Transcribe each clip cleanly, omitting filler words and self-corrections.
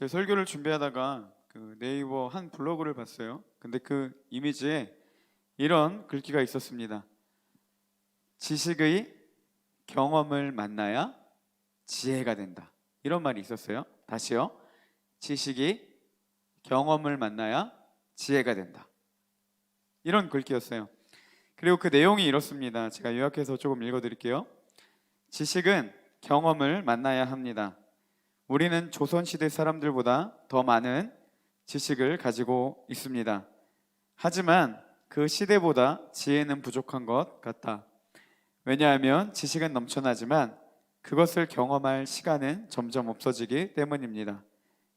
제 설교를 준비하다가 그 네이버 한 블로그를 봤어요. 근데 그 이미지에 이런 글귀가 있었습니다. 지식의 경험을 만나야 지혜가 된다. 이런 말이 있었어요. 다시요. 지식이 경험을 만나야 지혜가 된다. 이런 글귀였어요. 그리고 그 내용이 이렇습니다. 제가 요약해서 조금 읽어드릴게요. 지식은 경험을 만나야 합니다. 우리는 조선시대 사람들보다 더 많은 지식을 가지고 있습니다. 하지만 그 시대보다 지혜는 부족한 것 같다. 왜냐하면 지식은 넘쳐나지만 그것을 경험할 시간은 점점 없어지기 때문입니다.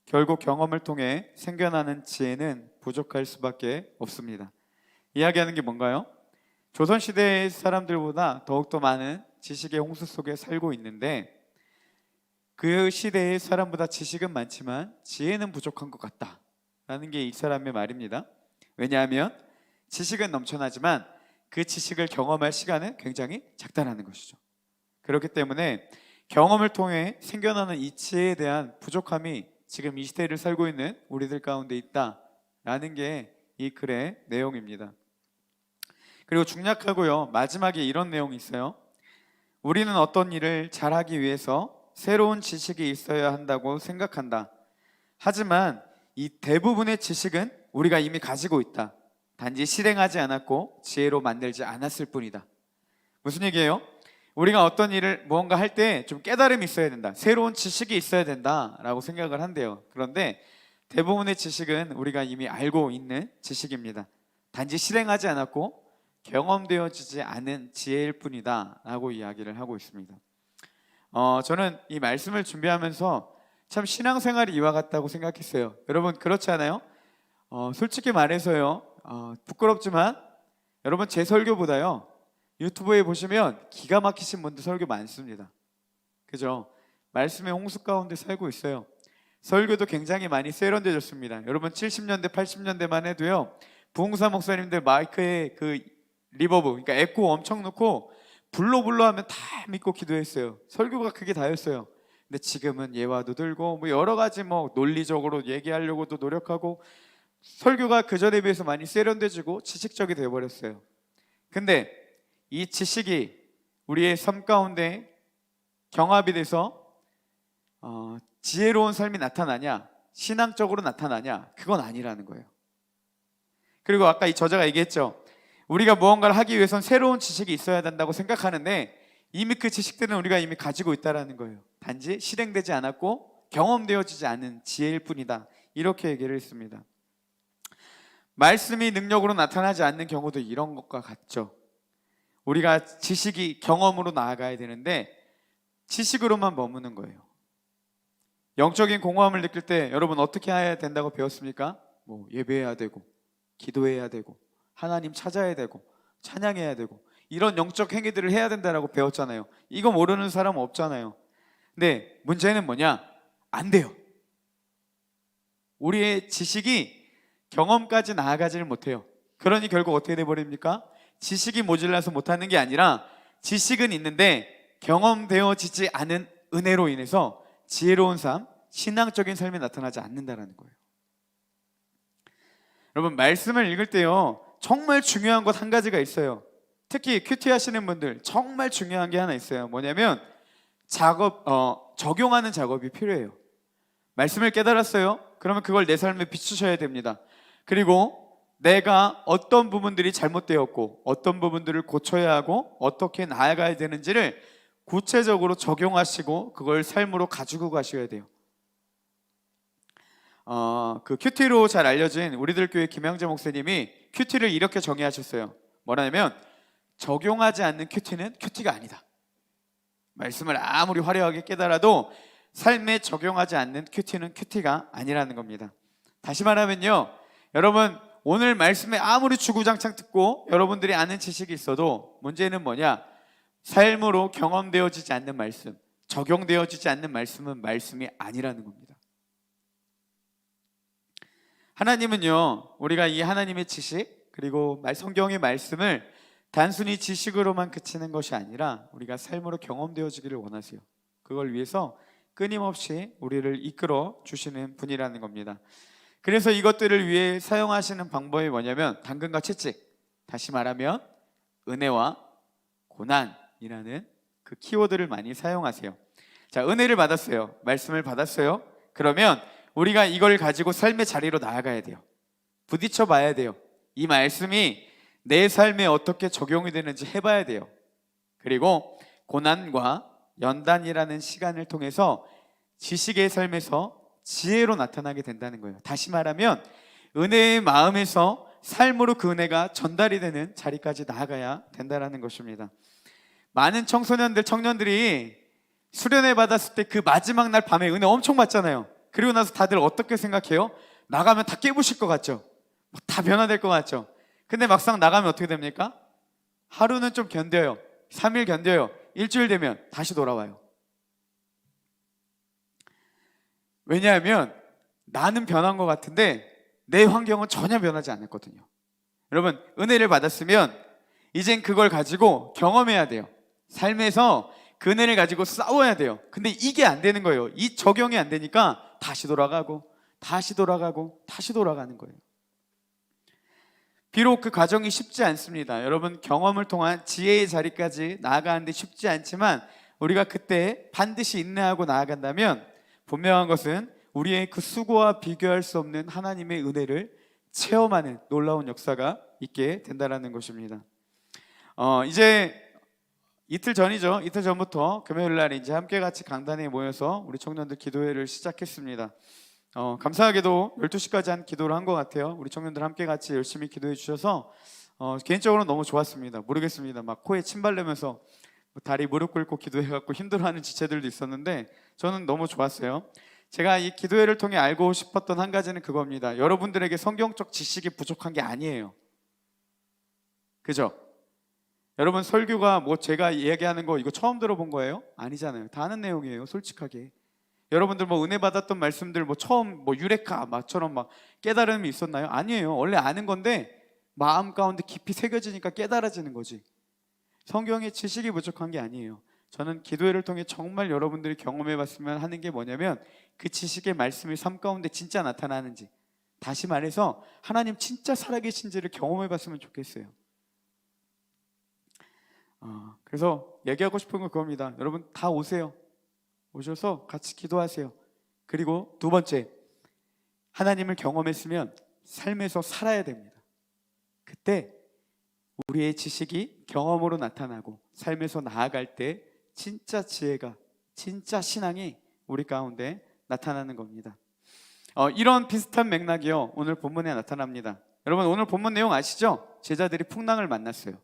결국 경험을 통해 생겨나는 지혜는 부족할 수밖에 없습니다. 이야기하는 게 뭔가요? 조선시대의 사람들보다 더욱더 많은 지식의 홍수 속에 살고 있는데 그 시대의 사람보다 지식은 많지만 지혜는 부족한 것 같다 라는 게 이 사람의 말입니다. 왜냐하면 지식은 넘쳐나지만 그 지식을 경험할 시간은 굉장히 작다라는 것이죠. 그렇기 때문에 경험을 통해 생겨나는 이 지혜에 대한 부족함이 지금 이 시대를 살고 있는 우리들 가운데 있다라는 게 이 글의 내용입니다. 그리고 중략하고요, 마지막에 이런 내용이 있어요. 우리는 어떤 일을 잘하기 위해서 새로운 지식이 있어야 한다고 생각한다. 하지만 이 대부분의 지식은 우리가 이미 가지고 있다. 단지 실행하지 않았고 지혜로 만들지 않았을 뿐이다. 무슨 얘기예요? 우리가 어떤 일을 무언가 할 때 좀 깨달음이 있어야 된다. 새로운 지식이 있어야 된다라고 생각을 한대요. 그런데 대부분의 지식은 우리가 이미 알고 있는 지식입니다. 단지 실행하지 않았고 경험되어지지 않은 지혜일 뿐이다 라고 이야기를 하고 있습니다. 저는 이 말씀을 준비하면서 참 신앙생활이 이와 같다고 생각했어요. 여러분 그렇지 않아요? 솔직히 말해서요, 부끄럽지만 여러분 제 설교보다요 유튜브에 보시면 기가 막히신 분들 설교 많습니다. 그죠? 말씀의 홍수 가운데 살고 있어요. 설교도 굉장히 많이 세련되졌습니다. 여러분 70년대 80년대만 해도요 부흥사 목사님들 마이크에 그 리버브, 그러니까 에코 엄청 넣고 불러 하면 다 믿고 기도했어요. 설교가 그게 다였어요. 근데 지금은 예화도 들고 뭐 여러 가지 뭐 논리적으로 얘기하려고도 노력하고 설교가 그전에 비해서 많이 세련돼지고 지식적이 되어버렸어요. 근데 이 지식이 우리의 삶 가운데 경합이 돼서 지혜로운 삶이 나타나냐, 신앙적으로 나타나냐, 그건 아니라는 거예요. 그리고 아까 이 저자가 얘기했죠. 우리가 무언가를 하기 위해선 새로운 지식이 있어야 된다고 생각하는데 이미 그 지식들은 우리가 이미 가지고 있다는 거예요. 단지 실행되지 않았고 경험되어지지 않은 지혜일 뿐이다. 이렇게 얘기를 했습니다. 말씀이 능력으로 나타나지 않는 경우도 이런 것과 같죠. 우리가 지식이 경험으로 나아가야 되는데 지식으로만 머무는 거예요. 영적인 공허함을 느낄 때 여러분 어떻게 해야 된다고 배웠습니까? 뭐 예배해야 되고 기도해야 되고 하나님 찾아야 되고 찬양해야 되고 이런 영적 행위들을 해야 된다라고 배웠잖아요. 이거 모르는 사람 없잖아요. 근데 문제는 뭐냐? 안 돼요. 우리의 지식이 경험까지 나아가지를 못해요. 그러니 결국 어떻게 돼버립니까? 지식이 모자라서 못하는 게 아니라 지식은 있는데 경험되어지지 않은 은혜로 인해서 지혜로운 삶, 신앙적인 삶이 나타나지 않는다는 거예요. 여러분 말씀을 읽을 때요 정말 중요한 것 한 가지가 있어요. 특히 큐티 하시는 분들 정말 중요한 게 하나 있어요. 뭐냐면 적용하는 작업이 필요해요. 말씀을 깨달았어요. 그러면 그걸 내 삶에 비추셔야 됩니다. 그리고 내가 어떤 부분들이 잘못되었고 어떤 부분들을 고쳐야 하고 어떻게 나아가야 되는지를 구체적으로 적용하시고 그걸 삶으로 가지고 가셔야 돼요. 그 큐티로 잘 알려진 우리들 교회 김영재 목사님이 큐티를 이렇게 정의하셨어요. 뭐라냐면 적용하지 않는 큐티는 큐티가 아니다. 말씀을 아무리 화려하게 깨달아도 삶에 적용하지 않는 큐티는 큐티가 아니라는 겁니다. 다시 말하면요, 여러분 오늘 말씀에 아무리 주구장창 듣고 여러분들이 아는 지식이 있어도 문제는 뭐냐? 삶으로 경험되어지지 않는 말씀, 적용되어지지 않는 말씀은 말씀이 아니라는 겁니다. 하나님은요 우리가 이 하나님의 지식 그리고 성경의 말씀을 단순히 지식으로만 그치는 것이 아니라 우리가 삶으로 경험되어지기를 원하세요. 그걸 위해서 끊임없이 우리를 이끌어 주시는 분이라는 겁니다. 그래서 이것들을 위해 사용하시는 방법이 뭐냐면 당근과 채찍, 다시 말하면 은혜와 고난이라는 그 키워드를 많이 사용하세요. 자, 은혜를 받았어요. 말씀을 받았어요. 그러면 우리가 이걸 가지고 삶의 자리로 나아가야 돼요. 부딪혀 봐야 돼요. 이 말씀이 내 삶에 어떻게 적용이 되는지 해봐야 돼요. 그리고 고난과 연단이라는 시간을 통해서 지식의 삶에서 지혜로 나타나게 된다는 거예요. 다시 말하면 은혜의 마음에서 삶으로 그 은혜가 전달이 되는 자리까지 나아가야 된다는 것입니다. 많은 청소년들, 청년들이 수련회 받았을 때 그 마지막 날 밤에 은혜 엄청 받잖아요. 그리고 나서 다들 어떻게 생각해요? 나가면 다 깨부실 것 같죠? 다 변화될 것 같죠? 근데 막상 나가면 어떻게 됩니까? 하루는 좀 견뎌요. 3일 견뎌요. 일주일 되면 다시 돌아와요. 왜냐하면 나는 변한 것 같은데 내 환경은 전혀 변하지 않았거든요. 여러분, 은혜를 받았으면 이젠 그걸 가지고 경험해야 돼요. 삶에서 그 은혜를 가지고 싸워야 돼요. 근데 이게 안 되는 거예요. 이 적용이 안 되니까 다시 돌아가고 다시 돌아가고 다시 돌아가는 거예요. 비록 그 과정이 쉽지 않습니다. 여러분, 경험을 통한 지혜의 자리까지 나아가는데 쉽지 않지만 우리가 그때 반드시 인내하고 나아간다면 분명한 것은 우리의 그 수고와 비교할 수 없는 하나님의 은혜를 체험하는 놀라운 역사가 있게 된다는 것입니다. 이제 이틀 전이죠. 이틀 전부터 금요일 날 이제 함께 같이 강단에 모여서 우리 청년들 기도회를 시작했습니다. 감사하게도 12시까지 한 기도를 한 것 같아요. 우리 청년들 함께 같이 열심히 기도해 주셔서 개인적으로 너무 좋았습니다. 모르겠습니다. 막 코에 침 바르면서 다리 무릎 꿇고 기도해갖고 힘들어하는 지체들도 있었는데 저는 너무 좋았어요. 제가 이 기도회를 통해 알고 싶었던 한 가지는 그겁니다. 여러분들에게 성경적 지식이 부족한 게 아니에요. 그죠? 여러분, 설교가 뭐 제가 얘기하는 거 이거 처음 들어본 거예요? 아니잖아요. 다 아는 내용이에요. 솔직하게. 여러분들 뭐 은혜 받았던 말씀들 뭐 처음 뭐 유레카 막처럼 막 깨달음이 있었나요? 아니에요. 원래 아는 건데 마음 가운데 깊이 새겨지니까 깨달아지는 거지. 성경의 지식이 부족한 게 아니에요. 저는 기도회를 통해 정말 여러분들이 경험해 봤으면 하는 게 뭐냐면 그 지식의 말씀이 삶 가운데 진짜 나타나는지, 다시 말해서 하나님 진짜 살아계신지를 경험해 봤으면 좋겠어요. 그래서 얘기하고 싶은 건 그겁니다. 여러분 다 오세요. 오셔서 같이 기도하세요. 그리고 두 번째, 하나님을 경험했으면 삶에서 살아야 됩니다. 그때 우리의 지식이 경험으로 나타나고 삶에서 나아갈 때 진짜 지혜가, 진짜 신앙이 우리 가운데 나타나는 겁니다. 이런 비슷한 맥락이요 오늘 본문에 나타납니다. 여러분, 오늘 본문 내용 아시죠? 제자들이 풍랑을 만났어요.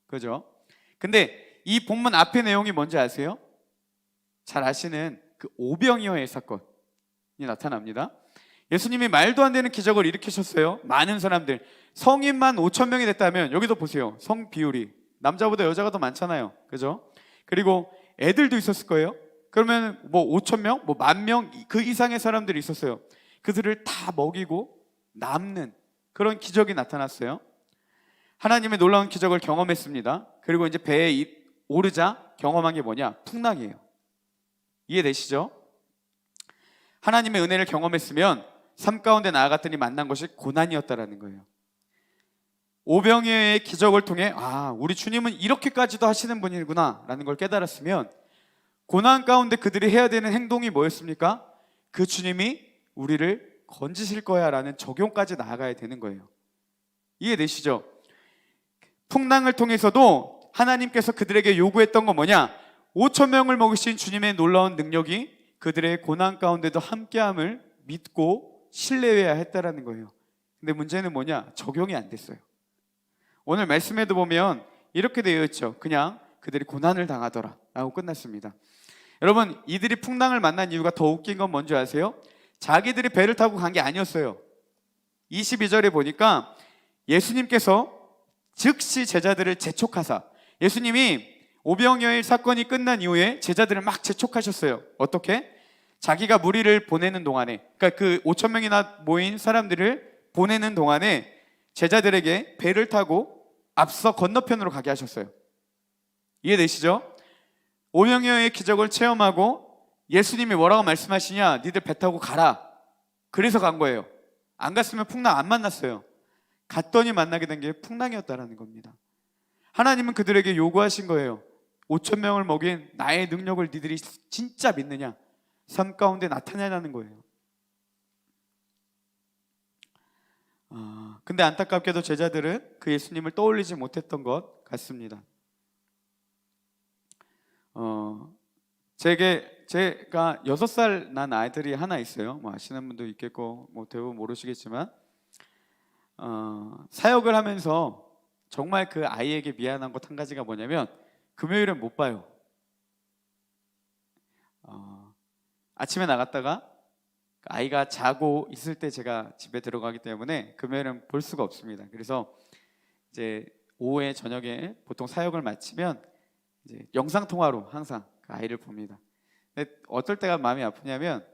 그죠? 근데 이 본문 앞의 내용이 뭔지 아세요? 잘 아시는 그 오병이어의 사건이 나타납니다. 예수님이 말도 안 되는 기적을 일으키셨어요. 많은 사람들, 성인만 5,000명이 됐다면 여기도 보세요. 성 비율이 남자보다 여자가 더 많잖아요. 그죠? 그리고 애들도 있었을 거예요. 그러면 뭐 5,000명, 뭐 10,000명 그 이상의 사람들이 있었어요. 그들을 다 먹이고 남는 그런 기적이 나타났어요. 하나님의 놀라운 기적을 경험했습니다. 그리고 이제 배에 오르자 경험한 게 뭐냐? 풍랑이에요. 이해되시죠? 하나님의 은혜를 경험했으면 삶 가운데 나아갔더니 만난 것이 고난이었다라는 거예요. 오병이어의 기적을 통해 우리 주님은 이렇게까지도 하시는 분이구나 라는 걸 깨달았으면 고난 가운데 그들이 해야 되는 행동이 뭐였습니까? 그 주님이 우리를 건지실 거야 라는 적용까지 나아가야 되는 거예요. 이해되시죠? 풍랑을 통해서도 하나님께서 그들에게 요구했던 건 뭐냐? 5,000명을 먹이신 주님의 놀라운 능력이 그들의 고난 가운데도 함께함을 믿고 신뢰해야 했다라는 거예요. 근데 문제는 뭐냐? 적용이 안 됐어요. 오늘 말씀에도 보면 이렇게 되어 있죠. 그냥 그들이 고난을 당하더라 라고 끝났습니다. 여러분, 이들이 풍랑을 만난 이유가 더 웃긴 건 뭔지 아세요? 자기들이 배를 타고 간 게 아니었어요. 22절에 보니까 예수님께서 즉시 제자들을 재촉하사, 예수님이 오병이어의 사건이 끝난 이후에 제자들을 막 재촉하셨어요. 어떻게? 자기가 무리를 보내는 동안에, 그러니까 그 5,000명이나 모인 사람들을 보내는 동안에 제자들에게 배를 타고 앞서 건너편으로 가게 하셨어요. 이해되시죠? 오병이어의 기적을 체험하고 예수님이 뭐라고 말씀하시냐? 니들 배 타고 가라. 그래서 간 거예요. 안 갔으면 풍랑 안 만났어요. 갔더니 만나게 된 게 풍랑이었다라는 겁니다. 하나님은 그들에게 요구하신 거예요. 5천 명을 먹인 나의 능력을 니들이 진짜 믿느냐? 삶 가운데 나타내라는 거예요. 근데 안타깝게도 제자들은 그 예수님을 떠올리지 못했던 것 같습니다. 제가 6살 난 아이들이 하나 있어요. 뭐 아시는 분도 있겠고 뭐 대부분 모르시겠지만 사역을 하면서 정말 그 아이에게 미안한 것 한 가지가 뭐냐면 금요일엔 못 봐요. 아침에 나갔다가 아이가 자고 있을 때 제가 집에 들어가기 때문에 금요일은 볼 수가 없습니다. 그래서 이제 오후에 저녁에 보통 사역을 마치면 이제 영상 통화로 항상 그 아이를 봅니다. 근데 어떨 때가 마음이 아프냐면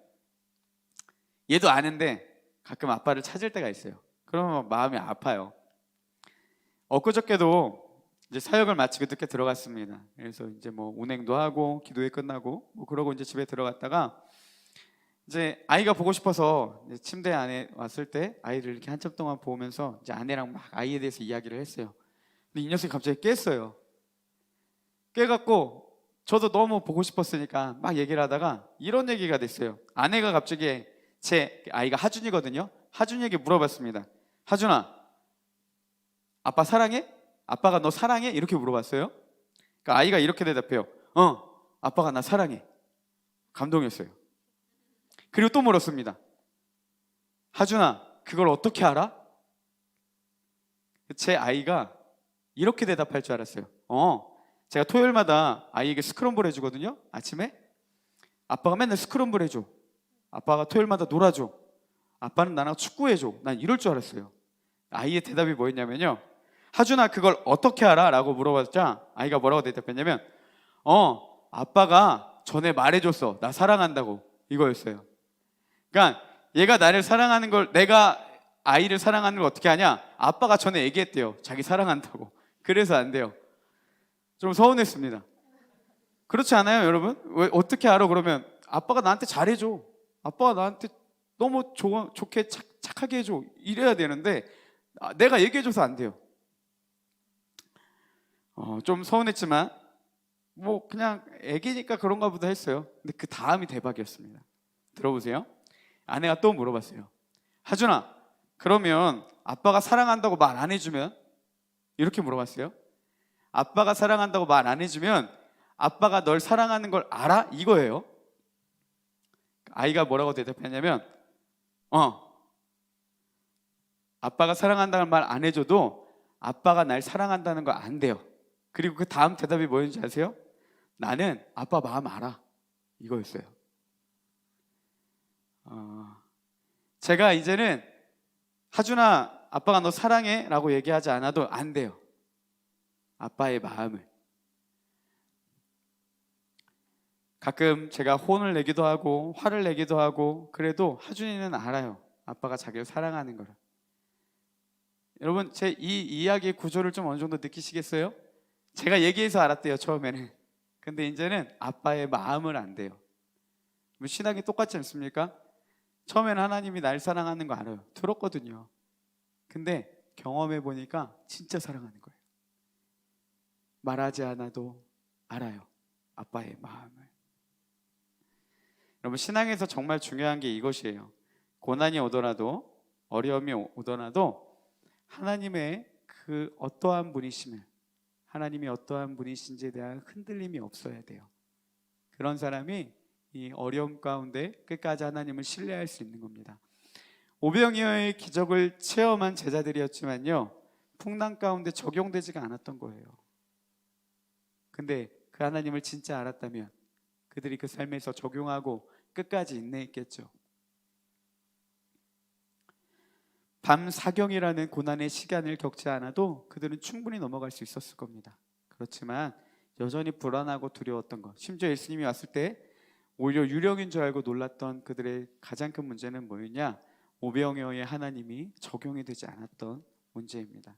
얘도 아는데 가끔 아빠를 찾을 때가 있어요. 그러면 마음이 아파요. 엊그저께도 이제 사역을 마치고 늦게 들어갔습니다. 그래서 이제 뭐 운행도 하고 기도회 끝나고 뭐 그러고 이제 집에 들어갔다가 이제 아이가 보고 싶어서 이제 침대 안에 왔을 때 아이를 이렇게 한참 동안 보면서 이제 아내랑 막 아이에 대해서 이야기를 했어요. 근데 이 녀석이 갑자기 깼어요. 깨갖고 저도 너무 보고 싶었으니까 막 얘기를 하다가 이런 얘기가 됐어요. 아내가 갑자기 제 아이가 하준이거든요. 하준이에게 물어봤습니다. 하준아, 아빠 사랑해? 아빠가 너 사랑해? 이렇게 물어봤어요. 그러니까 아이가 이렇게 대답해요. 아빠가 나 사랑해. 감동이었어요. 그리고 또 물었습니다. 하준아, 그걸 어떻게 알아? 제 아이가 이렇게 대답할 줄 알았어요. 제가 토요일마다 아이에게 스크럼블 해주거든요. 아침에 아빠가 맨날 스크럼블 해줘. 아빠가 토요일마다 놀아줘. 아빠는 나랑 축구해줘. 난 이럴 줄 알았어요. 아이의 대답이 뭐였냐면요, 하준아 그걸 어떻게 알아? 라고 물어봤자 아이가 뭐라고 대답했냐면 아빠가 전에 말해줬어. 나 사랑한다고. 이거였어요. 그러니까 얘가 나를 사랑하는 걸, 내가 아이를 사랑하는 걸 어떻게 하냐? 아빠가 전에 얘기했대요. 자기 사랑한다고. 그래서 안 돼요. 좀 서운했습니다. 그렇지 않아요, 여러분? 왜 어떻게 알아? 그러면 아빠가 나한테 잘해줘. 아빠가 나한테 너무 좋게 착하게 해줘. 이래야 되는데 내가 얘기해줘서 안 돼요. 좀 서운했지만 뭐 그냥 애기니까 그런가 보다 했어요. 근데 그 다음이 대박이었습니다. 들어보세요. 아내가 또 물어봤어요. 하준아, 그러면 아빠가 사랑한다고 말 안 해주면? 이렇게 물어봤어요. 아빠가 사랑한다고 말 안 해주면 아빠가 널 사랑하는 걸 알아? 이거예요. 아이가 뭐라고 대답했냐면 아빠가 사랑한다는 말 안 해줘도 아빠가 날 사랑한다는 거 안 돼요. 그리고 그 다음 대답이 뭐였는지 아세요? 나는 아빠 마음 알아. 이거였어요. 제가 이제는 하준아 아빠가 너 사랑해 라고 얘기하지 않아도 안 돼요. 아빠의 마음을. 가끔 제가 혼을 내기도 하고 화를 내기도 하고 그래도 하준이는 알아요. 아빠가 자기를 사랑하는 걸. 여러분 제 이 이야기의 구조를 좀 어느 정도 느끼시겠어요? 제가 얘기해서 알았대요 처음에는. 근데 이제는 아빠의 마음을 안대요. 신앙이 똑같지 않습니까? 처음에는 하나님이 날 사랑하는 거 알아요. 들었거든요. 근데 경험해 보니까 진짜 사랑하는 거예요. 말하지 않아도 알아요. 아빠의 마음을. 여러분 신앙에서 정말 중요한 게 이것이에요. 고난이 오더라도 어려움이 오더라도 하나님의 그 어떠한 분이심을, 하나님이 어떠한 분이신지에 대한 흔들림이 없어야 돼요. 그런 사람이 이 어려움 가운데 끝까지 하나님을 신뢰할 수 있는 겁니다. 오병이어의 기적을 체험한 제자들이었지만요, 풍랑 가운데 적용되지가 않았던 거예요. 근데 그 하나님을 진짜 알았다면 그들이 그 삶에서 적용하고 끝까지 인내했겠죠. 밤 사경이라는 고난의 시간을 겪지 않아도 그들은 충분히 넘어갈 수 있었을 겁니다. 그렇지만 여전히 불안하고 두려웠던 것, 심지어 예수님이 왔을 때 오히려 유령인 줄 알고 놀랐던 그들의 가장 큰 문제는 뭐였냐? 오병이어의 하나님이 적용이 되지 않았던 문제입니다.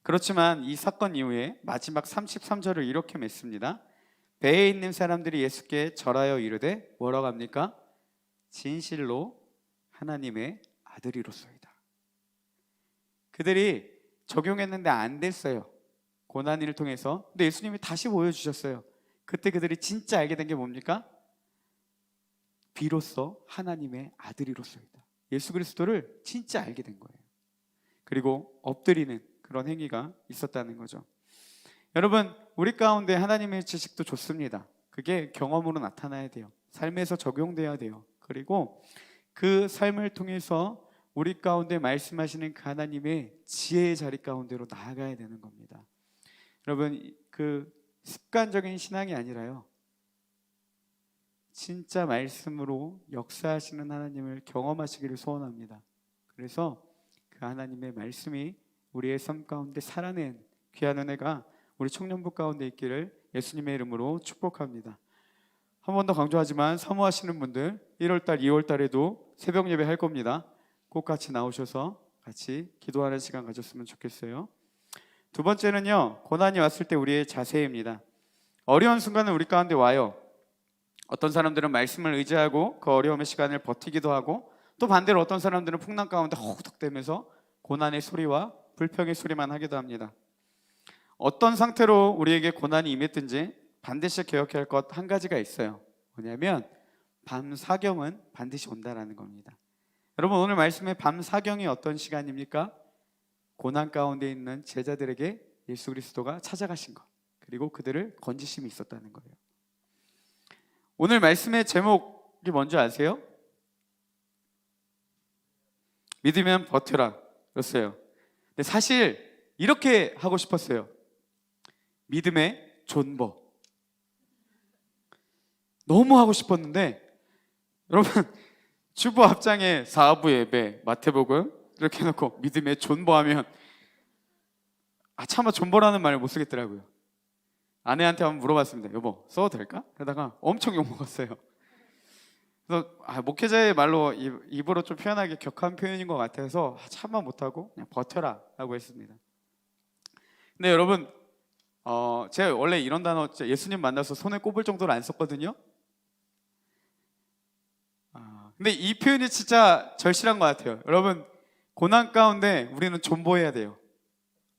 그렇지만 이 사건 이후에 마지막 33절을 이렇게 맺습니다. 배에 있는 사람들이 예수께 절하여 이르되 뭐라고 합니까? 진실로 하나님의 아들이로소이다. 그들이 적용했는데 안 됐어요. 고난을 통해서. 근데 예수님이 다시 보여주셨어요. 그때 그들이 진짜 알게 된 게 뭡니까? 비로소 하나님의 아들이로소이다. 예수 그리스도를 진짜 알게 된 거예요. 그리고 엎드리는 그런 행위가 있었다는 거죠. 여러분, 우리 가운데 하나님의 지식도 좋습니다. 그게 경험으로 나타나야 돼요. 삶에서 적용돼야 돼요. 그리고 그 삶을 통해서 우리 가운데 말씀하시는 그 하나님의 지혜의 자리 가운데로 나아가야 되는 겁니다. 여러분, 그 습관적인 신앙이 아니라요, 진짜 말씀으로 역사하시는 하나님을 경험하시기를 소원합니다. 그래서 그 하나님의 말씀이 우리의 삶 가운데 살아낸 귀한 은혜가 우리 청년부 가운데 있기를 예수님의 이름으로 축복합니다. 한 번 더 강조하지만 사모하시는 분들 1월달, 2월달에도 새벽 예배 할 겁니다. 꼭 같이 나오셔서 같이 기도하는 시간 가졌으면 좋겠어요. 두 번째는요, 고난이 왔을 때 우리의 자세입니다. 어려운 순간은 우리 가운데 와요. 어떤 사람들은 말씀을 의지하고 그 어려움의 시간을 버티기도 하고, 또 반대로 어떤 사람들은 풍랑 가운데 허우덕대면서 고난의 소리와 불평의 소리만 하기도 합니다. 어떤 상태로 우리에게 고난이 임했든지 반드시 기억해야 할 것 한 가지가 있어요. 뭐냐면 밤 사경은 반드시 온다라는 겁니다. 여러분, 오늘 말씀의 밤 사경이 어떤 시간입니까? 고난 가운데 있는 제자들에게 예수 그리스도가 찾아가신 것, 그리고 그들을 건지심이 있었다는 거예요. 오늘 말씀의 제목이 뭔지 아세요? 믿으면 버텨라 였어요. 근데 사실 이렇게 하고 싶었어요. 믿음의 존버. 너무 하고 싶었는데, 여러분, 주보 앞장에 사부 예배, 마태복음 이렇게 해놓고 믿음의 존버하면 차마 존버라는 말을 못 쓰겠더라고요. 아내한테 한번 물어봤습니다. 여보, 써도 될까? 그러다가 엄청 욕먹었어요. 그래서 목회자의 말로 입으로 좀 표현하기 격한 표현인 것 같아서 참아 못하고 그냥 버텨라 라고 했습니다. 근데 여러분, 제가 원래 이런 단어 예수님 만나서 손에 꼽을 정도로 안 썼거든요. 근데 이 표현이 진짜 절실한 것 같아요. 여러분, 고난 가운데 우리는 존버해야 돼요.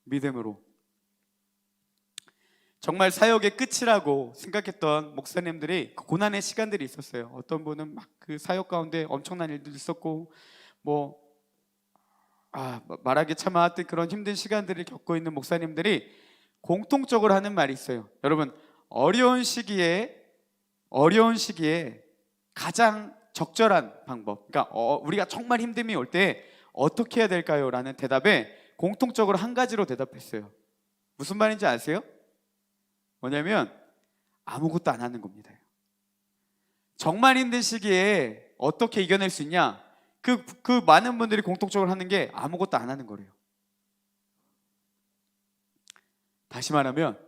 믿음으로. 정말 사역의 끝이라고 생각했던 목사님들이 그 고난의 시간들이 있었어요. 어떤 분은 막 그 사역 가운데 엄청난 일도 있었고, 말하기 참 하여튼 그런 힘든 시간들을 겪고 있는 목사님들이 공통적으로 하는 말이 있어요. 여러분, 어려운 시기에 가장 적절한 방법, 그러니까 우리가 정말 힘듦이 올 때 어떻게 해야 될까요? 라는 대답에 공통적으로 한 가지로 대답했어요. 무슨 말인지 아세요? 뭐냐면 아무것도 안 하는 겁니다. 정말 힘든 시기에 어떻게 이겨낼 수 있냐? 그 많은 분들이 공통적으로 하는 게 아무것도 안 하는 거래요. 다시 말하면,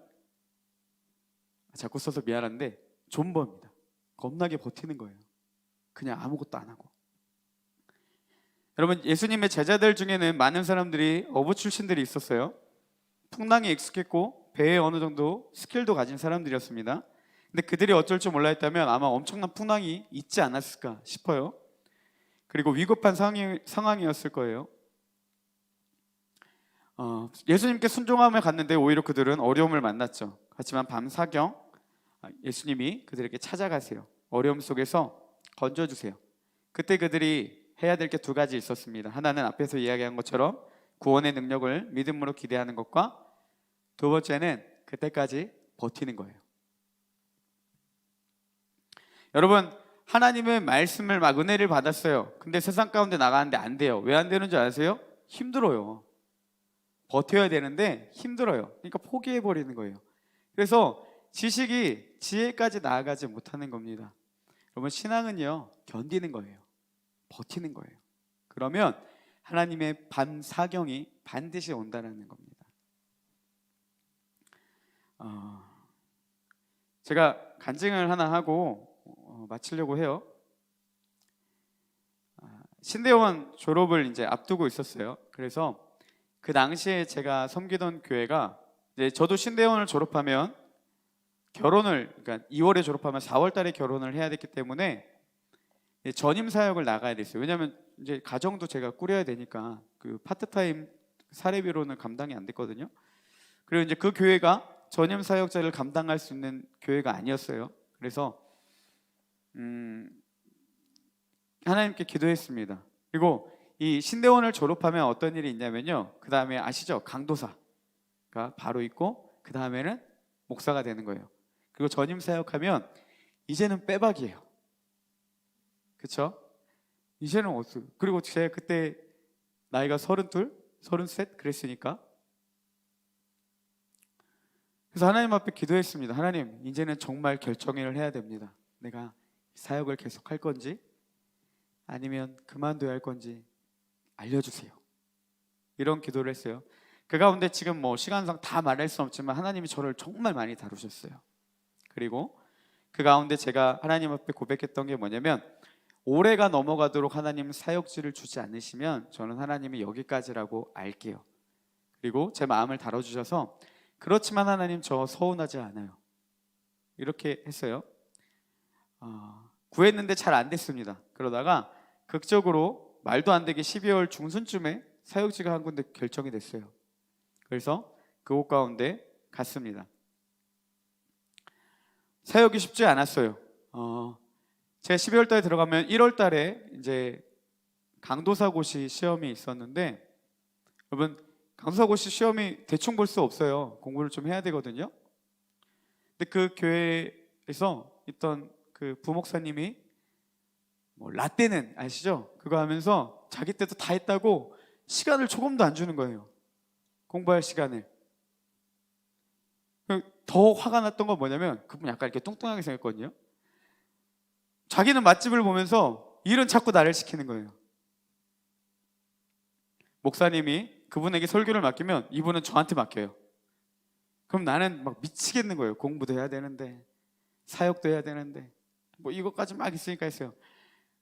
자꾸 써서 미안한데 존버입니다. 겁나게 버티는 거예요. 그냥 아무것도 안 하고. 여러분, 예수님의 제자들 중에는 많은 사람들이 어부 출신들이 있었어요. 풍랑에 익숙했고 배에 어느 정도 스킬도 가진 사람들이었습니다. 근데 그들이 어쩔 줄 몰라 했다면 아마 엄청난 풍랑이 있지 않았을까 싶어요. 그리고 위급한 상황이었을 거예요. 예수님께 순종하며 갔는데 오히려 그들은 어려움을 만났죠. 하지만 밤 사경 예수님이 그들에게 찾아가세요. 어려움 속에서 건져주세요. 그때 그들이 해야 될 게 두 가지 있었습니다. 하나는 앞에서 이야기한 것처럼 구원의 능력을 믿음으로 기대하는 것과, 두 번째는 그때까지 버티는 거예요. 여러분, 하나님의 말씀을 막 은혜를 받았어요. 근데 세상 가운데 나가는데 안 돼요. 왜 안 되는 줄 아세요? 힘들어요. 버텨야 되는데 힘들어요. 그러니까 포기해버리는 거예요. 그래서 지식이 지혜까지 나아가지 못하는 겁니다. 여러분, 신앙은요, 견디는 거예요. 버티는 거예요. 그러면 하나님의 밤 사경이 반드시 온다는 겁니다. 제가 간증을 하나 하고 마치려고 해요. 신대원 졸업을 이제 앞두고 있었어요. 그래서 그 당시에 제가 섬기던 교회가, 이제 저도 신대원을 졸업하면 결혼을, 그러니까 2월에 졸업하면 4월 달에 결혼을 해야 됐기 때문에 전임 사역을 나가야 됐어요. 왜냐하면 이제 가정도 제가 꾸려야 되니까 그 파트타임 사례비로는 감당이 안 됐거든요. 그리고 이제 그 교회가 전임 사역자를 감당할 수 있는 교회가 아니었어요. 그래서 하나님께 기도했습니다. 그리고 이 신대원을 졸업하면 어떤 일이 있냐면요, 그 다음에 아시죠? 강도사가 바로 있고 그 다음에는 목사가 되는 거예요. 그리고 전임 사역하면 이제는 빼박이에요. 그렇죠? 이제는 어떻게? 그리고 제가 그때 나이가 32, 33 그랬으니까. 그래서 하나님 앞에 기도했습니다. 하나님, 이제는 정말 결정을 해야 됩니다. 내가 사역을 계속 할 건지 아니면 그만둬야 할 건지 알려주세요. 이런 기도를 했어요. 그 가운데 지금 뭐 시간상 다 말할 수 없지만 하나님이 저를 정말 많이 다루셨어요. 그리고 그 가운데 제가 하나님 앞에 고백했던 게 뭐냐면, 올해가 넘어가도록 하나님 사역지를 주지 않으시면 저는 하나님이 여기까지라고 알게요. 그리고 제 마음을 다뤄주셔서, 그렇지만 하나님 저 서운하지 않아요, 이렇게 했어요. 구했는데 잘 안 됐습니다. 그러다가 극적으로 말도 안 되게 12월 중순쯤에 사역지가 한 군데 결정이 됐어요. 그래서 그곳 가운데 갔습니다. 사역이 쉽지 않았어요. 제가 12월 달에 들어가면 1월 달에 이제 강도사고시 시험이 있었는데, 여러분 강도사고시 시험이 대충 볼 수 없어요. 공부를 좀 해야 되거든요. 근데 그 교회에서 있던 그 부목사님이 뭐 라떼는 아시죠? 그거 하면서 자기 때도 다 했다고 시간을 조금도 안 주는 거예요. 공부할 시간을. 더 화가 났던 건 뭐냐면, 그분 약간 이렇게 뚱뚱하게 생겼거든요. 자기는 맛집을 보면서 일은 자꾸 나를 시키는 거예요. 목사님이 그분에게 설교를 맡기면 이분은 저한테 맡겨요. 그럼 나는 막 미치겠는 거예요. 공부도 해야 되는데 사역도 해야 되는데 뭐 이것까지 막 있으니까 했어요.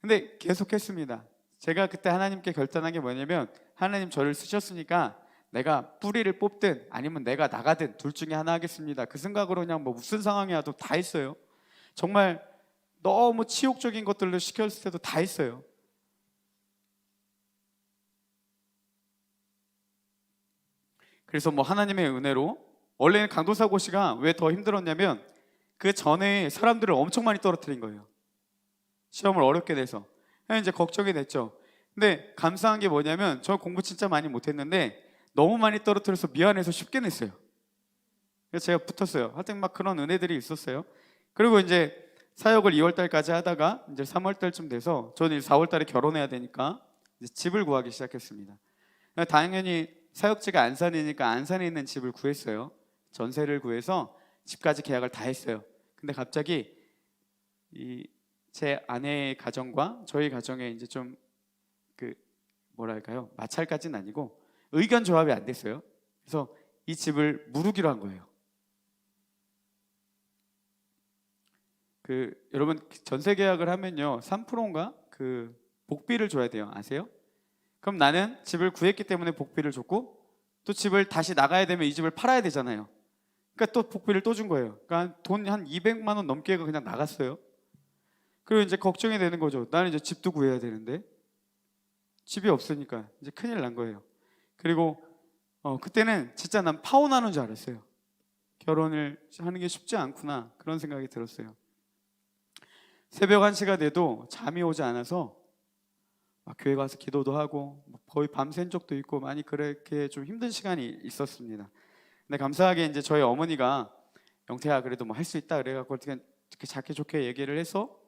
근데 계속 했습니다. 제가 그때 하나님께 결단한 게 뭐냐면, 하나님 저를 쓰셨으니까 내가 뿌리를 뽑든 아니면 내가 나가든 둘 중에 하나 하겠습니다. 그 생각으로 그냥 뭐 무슨 상황이 와도 다 했어요. 정말 너무 치욕적인 것들로 시켰을 때도 다 했어요. 그래서 뭐 하나님의 은혜로, 원래는 강도사고시가 왜 더 힘들었냐면 그 전에 사람들을 엄청 많이 떨어뜨린 거예요. 시험을 어렵게 돼서 이제 걱정이 됐죠. 근데 감사한 게 뭐냐면, 저 공부 진짜 많이 못했는데 너무 많이 떨어뜨려서 미안해서 쉽게 냈어요. 그래서 제가 붙었어요. 하여튼 막 그런 은혜들이 있었어요. 그리고 이제 사역을 2월 달까지 하다가 이제 3월 달쯤 돼서 저는 4월 달에 결혼해야 되니까 이제 집을 구하기 시작했습니다. 당연히 사역지가 안산이니까 안산에 있는 집을 구했어요. 전세를 구해서 집까지 계약을 다 했어요. 근데 갑자기 제 아내의 가정과 저희 가정에 이제 좀 뭐랄까요, 마찰까지는 아니고 의견 조합이 안 됐어요. 그래서 이 집을 무르기로 한 거예요. 여러분 전세 계약을 하면요 3%인가 그 복비를 줘야 돼요. 아세요? 그럼 나는 집을 구했기 때문에 복비를 줬고, 또 집을 다시 나가야 되면 이 집을 팔아야 되잖아요. 그러니까 또 복비를 또 준 거예요. 그러니까 돈 한 200만 원 넘게 그냥 나갔어요. 그리고 이제 걱정이 되는 거죠. 나는 이제 집도 구해야 되는데 집이 없으니까 이제 큰일 난 거예요. 그리고 그때는 진짜 난 파혼하는 줄 알았어요. 결혼을 하는 게 쉽지 않구나, 그런 생각이 들었어요. 새벽 1시가 돼도 잠이 오지 않아서 막 교회 가서 기도도 하고 거의 밤샌 적도 있고 많이 그렇게 좀 힘든 시간이 있었습니다. 근데 감사하게 이제 저희 어머니가, 영태야 그래도 뭐 할 수 있다 그래갖고 그렇게 작게 좋게 얘기를 해서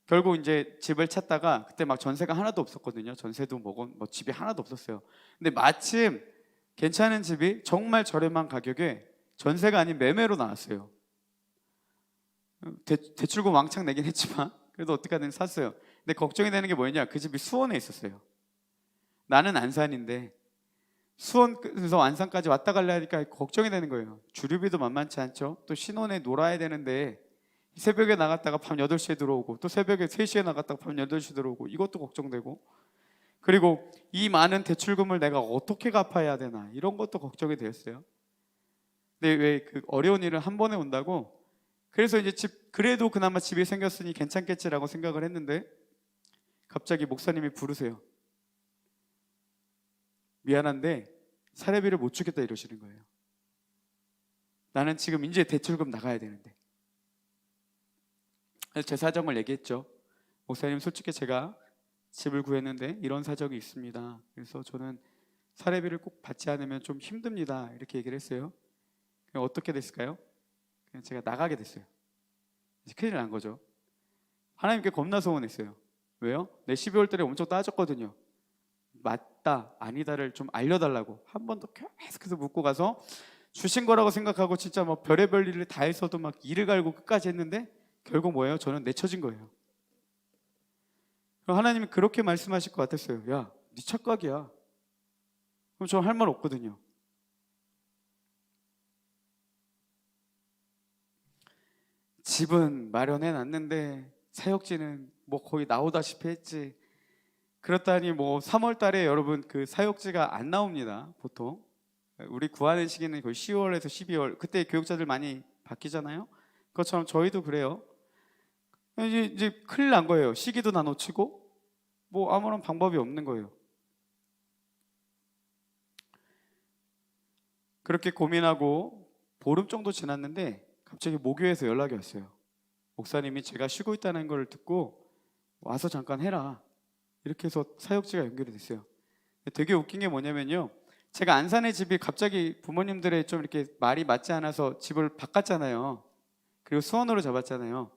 결국 이제 집을 찾다가, 그때 막 전세가 하나도 없었거든요. 전세도 뭐 집이 하나도 없었어요. 근데 마침 괜찮은 집이 정말 저렴한 가격에 전세가 아닌 매매로 나왔어요. 대출금 왕창 내긴 했지만 그래도 어떻게든 샀어요. 근데 걱정이 되는 게 뭐냐, 그 집이 수원에 있었어요. 나는 안산인데 수원에서 안산까지 왔다 갈래 하니까 걱정이 되는 거예요. 주류비도 만만치 않죠. 또 신혼에 놀아야 되는데 새벽에 나갔다가 밤 8시에 들어오고, 또 새벽에 3시에 나갔다가 밤 8시 들어오고, 이것도 걱정되고, 그리고 이 많은 대출금을 내가 어떻게 갚아야 되나, 이런 것도 걱정이 되었어요. 근데 왜 그 어려운 일은 한 번에 온다고 그래서 이제 그래도 그나마 집이 생겼으니 괜찮겠지라고 생각을 했는데 갑자기 목사님이 부르세요. 미안한데 사례비를 못 주겠다 이러시는 거예요. 나는 지금 이제 대출금 나가야 되는데. 그래서 제 사정을 얘기했죠. 목사님, 솔직히 제가 집을 구했는데 이런 사정이 있습니다. 그래서 저는 사례비를 꼭 받지 않으면 좀 힘듭니다. 이렇게 얘기를 했어요. 어떻게 됐을까요? 그냥 제가 나가게 됐어요. 큰일 난 거죠. 하나님께 겁나 서운했어요. 왜요? 내 12월 달에 엄청 따졌거든요. 맞다 아니다를 좀 알려달라고 한 번 더 계속해서 묻고 가서 주신 거라고 생각하고 진짜 뭐 별의별 일을 다 해서도 막 이를 갈고 끝까지 했는데 결국 뭐예요? 저는 내쳐진 거예요. 그럼 하나님이 그렇게 말씀하실 것 같았어요. 야, 네 착각이야. 그럼 저 할 말 없거든요. 집은 마련해 놨는데 사역지는 뭐 거의 나오다시피 했지. 그렇다니 뭐 3월 달에 여러분 그 사역지가 안 나옵니다. 보통 우리 구하는 시기는 거의 10월에서 12월, 그때 교육자들 많이 바뀌잖아요. 그것처럼 저희도 그래요. 이제 큰일 난 거예요. 시기도 다 놓치고 뭐 아무런 방법이 없는 거예요. 그렇게 고민하고 보름 정도 지났는데 갑자기 모교에서 연락이 왔어요. 목사님이 제가 쉬고 있다는 걸 듣고 와서 잠깐 해라. 이렇게 해서 사역지가 연결이 됐어요. 되게 웃긴 게 뭐냐면요, 제가 안산의 집이 갑자기 부모님들의 좀 이렇게 말이 맞지 않아서 집을 바꿨잖아요. 그리고 수원으로 잡았잖아요.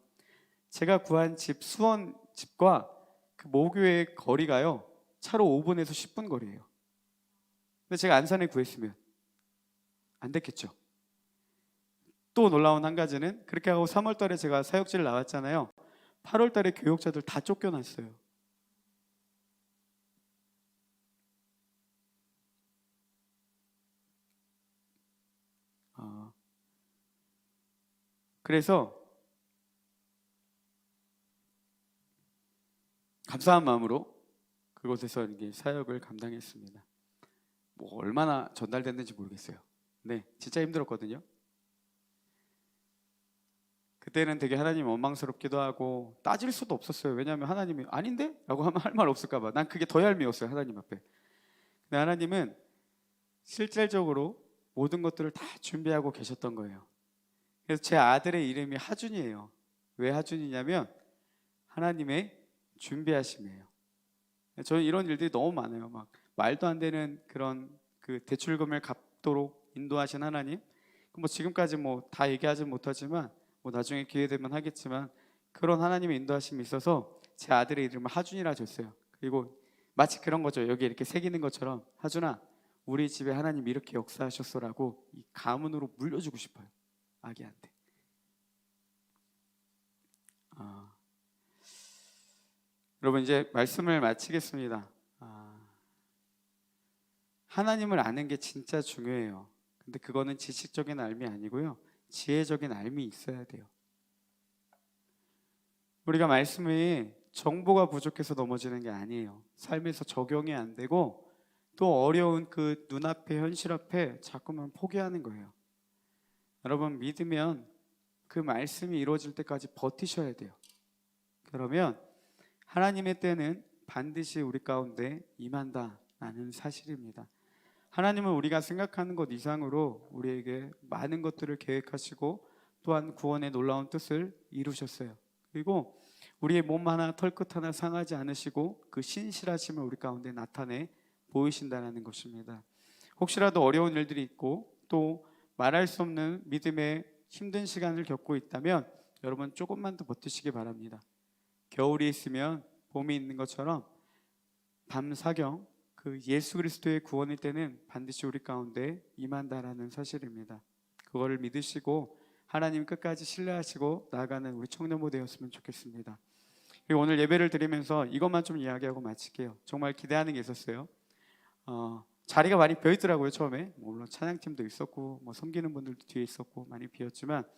제가 구한 집, 수원 집과 그 모교의 거리가요 차로 5분에서 10분 거리예요. 근데 제가 안산에 구했으면 안 됐겠죠. 또 놀라운 한 가지는 그렇게 하고 3월 달에 제가 사역지를 나왔잖아요. 8월 달에 교육자들 다 쫓겨났어요. 그래서 감사한 마음으로 그곳에서 이게 사역을 감당했습니다. 뭐 얼마나 전달됐는지 모르겠어요. 네, 진짜 힘들었거든요. 그때는 되게 하나님 원망스럽기도 하고 따질 수도 없었어요. 왜냐하면 하나님이 아닌데? 라고 하면 할 말 없을까 봐. 난 그게 더 얄미웠어요, 하나님 앞에. 근데 하나님은 실질적으로 모든 것들을 다 준비하고 계셨던 거예요. 그래서 제 아들의 이름이 하준이에요. 왜 하준이냐면 하나님의 준비하심이에요. 저는 이런 일들이 너무 많아요. 막 말도 안 되는 그런 그 대출금을 갚도록 인도하신 하나님. 뭐 지금까지 뭐 다 얘기하지 못하지만 뭐 나중에 기회 되면 하겠지만 그런 하나님의 인도하심이 있어서 제 아들의 이름을 하준이라 줬어요. 그리고 마치 그런 거죠. 여기 이렇게 새기는 것처럼 하준아, 우리 집에 하나님 이렇게 역사하셨어라고 이 가문으로 물려주고 싶어요. 아기한테. 여러분 이제 말씀을 마치겠습니다. 하나님을 아는 게 진짜 중요해요. 근데 그거는 지식적인 알미 아니고요, 지혜적인 알미 있어야 돼요. 우리가 말씀이 정보가 부족해서 넘어지는 게 아니에요. 삶에서 적용이 안 되고 또 어려운 그 눈앞의 현실 앞에 자꾸만 포기하는 거예요. 여러분 믿으면 그 말씀이 이루어질 때까지 버티셔야 돼요. 그러면 하나님의 때는 반드시 우리 가운데 임한다라는 사실입니다. 하나님은 우리가 생각하는 것 이상으로 우리에게 많은 것들을 계획하시고 또한 구원의 놀라운 뜻을 이루셨어요. 그리고 우리의 몸 하나 털끝 하나 상하지 않으시고 그 신실하심을 우리 가운데 나타내 보이신다는 것입니다. 혹시라도 어려운 일들이 있고 또 말할 수 없는 믿음의 힘든 시간을 겪고 있다면 여러분 조금만 더 버티시기 바랍니다. 겨울이 있으면 봄이 있는 것처럼 밤사경 그 예수 그리스도의 구원의 때는 반드시 우리 가운데 임한다라는 사실입니다. 그거를 믿으시고 하나님 끝까지 신뢰하시고 나아가는 우리 청년부 되었으면 좋겠습니다. 그리고 오늘 예배를 드리면서 이것만 좀 이야기하고 마칠게요. 정말 기대하는 게 있었어요. 자리가 많이 비어 있더라고요. 처음에 물론 찬양팀도 있었고 뭐 섬기는 분들도 뒤에 있었고 많이 비었지만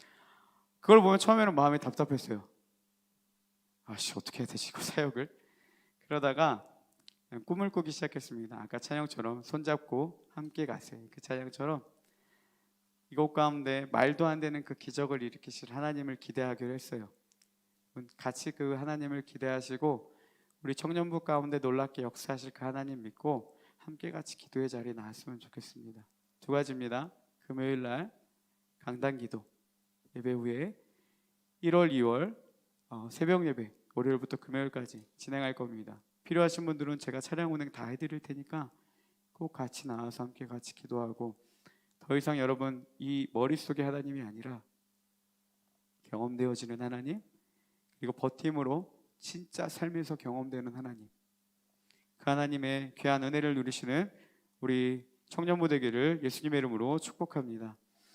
그걸 보면 처음에는 마음이 답답했어요. 어떻게 해야 되지 이거 사역을. 그러다가 꿈을 꾸기 시작했습니다. 아까 찬양처럼 손잡고 함께 가세요. 그 찬양처럼 이곳 가운데 말도 안 되는 그 기적을 일으키실 하나님을 기대하기로 했어요. 같이 그 하나님을 기대하시고 우리 청년부 가운데 놀랍게 역사하실 그 하나님 믿고 함께 같이 기도의 자리에 나왔으면 좋겠습니다. 두 가지입니다. 금요일 날 강단 기도 예배 후에 1월, 2월 새벽 예배 월요일부터 금요일까지 진행할 겁니다. 필요하신 분들은 제가 차량 운행 다 해드릴 테니까 꼭 같이 나와서 함께 같이 기도하고 더 이상 여러분 이 머릿속의 하나님이 아니라 경험되어지는 하나님 그리고 버팀으로 진짜 삶에서 경험되는 하나님 그 하나님의 귀한 은혜를 누리시는 우리 청년부 되기를 예수님의 이름으로 축복합니다.